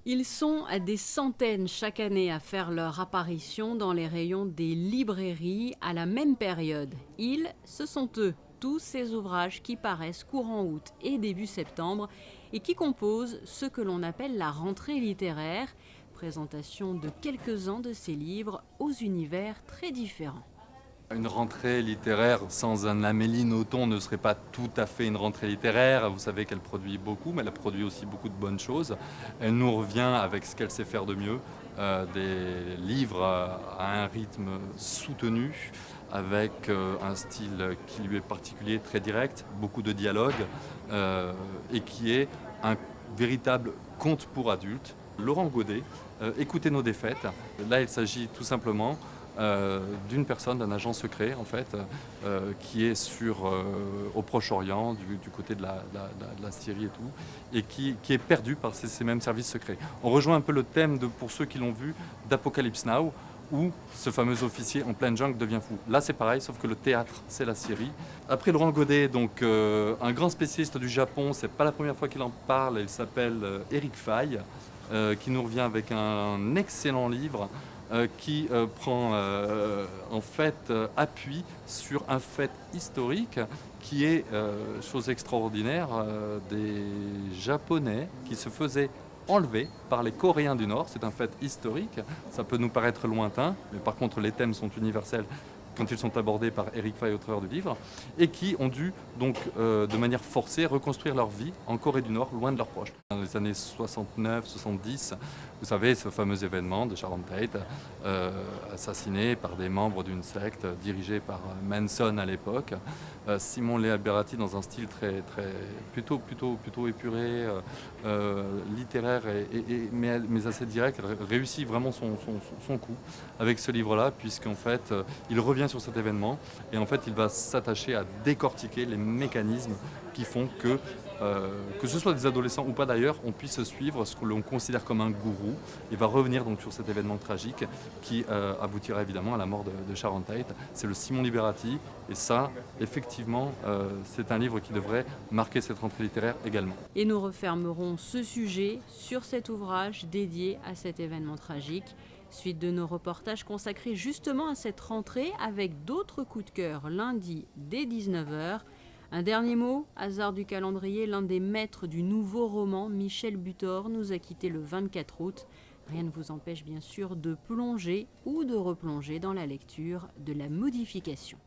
Ils sont à des centaines chaque année à faire leur apparition dans les rayons des librairies à la même période. Ils, ce sont eux, tous ces ouvrages qui paraissent courant août et début septembre et qui composent ce que l'on appelle la rentrée littéraire, présentation de quelques-uns de ces livres aux univers très différents. Une rentrée littéraire sans un Amélie Nothomb ne serait pas tout à fait une rentrée littéraire. Vous savez qu'elle produit beaucoup, mais elle produit aussi beaucoup de bonnes choses. Elle nous revient avec ce qu'elle sait faire de mieux, des livres à un rythme soutenu, avec un style qui lui est particulier, très direct, beaucoup de dialogue, et qui est un véritable conte pour adultes. Laurent Godet, Écoutez nos défaites. Là, il s'agit tout simplement d'une personne, d'un agent secret en fait, qui est au Proche-Orient, du côté de la Syrie et tout, et qui est perdu par ces mêmes services secrets. On rejoint un peu le thème, pour ceux qui l'ont vu, d'Apocalypse Now, où ce fameux officier en pleine jungle devient fou. Là c'est pareil, sauf que le théâtre c'est la Syrie. Après Laurent Godet, donc un grand spécialiste du Japon, c'est pas la première fois qu'il en parle, il s'appelle Eric Faye, qui nous revient avec un excellent livre qui prend en fait appui sur un fait historique qui est, chose extraordinaire, des Japonais qui se faisaient enlever par les Coréens du Nord. C'est un fait historique, ça peut nous paraître lointain, mais par contre les thèmes sont universels quand ils sont abordés par Eric Faye, auteur du livre, et qui ont dû donc de manière forcée reconstruire leur vie en Corée du Nord, loin de leurs proches. Dans les années 69-70, vous savez, ce fameux événement de Sharon Tate, assassiné par des membres d'une secte dirigée par Manson à l'époque. Simon Léa Berati, dans un style plutôt épuré, littéraire, mais assez direct, réussit vraiment son coup avec ce livre-là, puisqu'en fait, il revient sur cet événement et en fait, il va s'attacher à décortiquer les mécanismes qui font que ce soit des adolescents ou pas d'ailleurs, on puisse suivre ce que l'on considère comme un gourou. Il va revenir donc sur cet événement tragique qui aboutira évidemment à la mort de Sharon Tate. C'est le Simon Liberati et ça, effectivement, c'est un livre qui devrait marquer cette rentrée littéraire également. Et nous refermerons ce sujet sur cet ouvrage dédié à cet événement tragique. Suite de nos reportages consacrés justement à cette rentrée avec d'autres coups de cœur lundi dès 19h. Un dernier mot, hasard du calendrier, l'un des maîtres du nouveau roman, Michel Butor, nous a quittés le 24 août. Rien ne vous empêche bien sûr de plonger ou de replonger dans la lecture de La Modification.